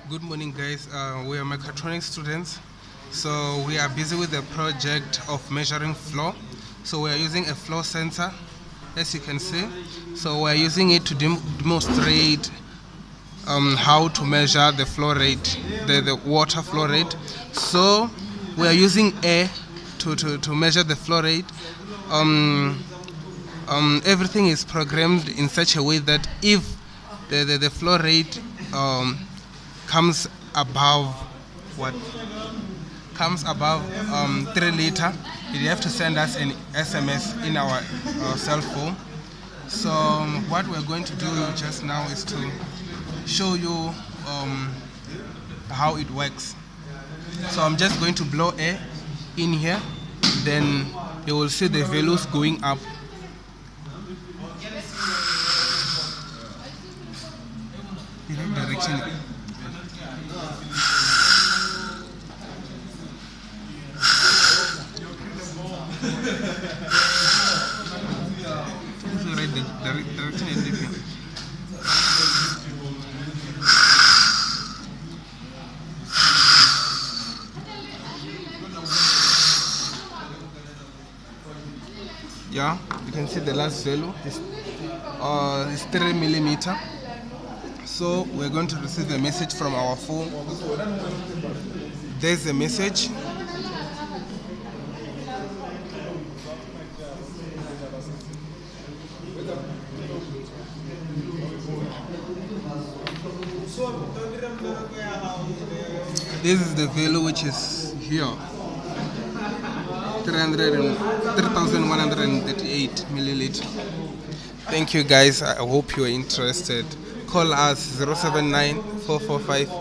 Good morning, guys. We are mechatronics students, so we are busy with the project of measuring flow. So we are using a flow sensor, as you can see. So we are using it to demonstrate how to measure the flow rate, the water flow rate. So we are using air to measure the flow rate. Everything is programmed in such a way that if the flow rate comes above 3 liter, you have to send us an SMS in our cell phone. So what we're going to do just now is to show you how it works. So I'm just going to blow air in here, then you will see the values going up. Direction. Yeah, you can see the last value is 3 millimeter. So we're going to receive a message from our phone. There's a message. This is the value which is here, 3,138 milliliter. Thank you guys. I hope you are interested. Call us 079 445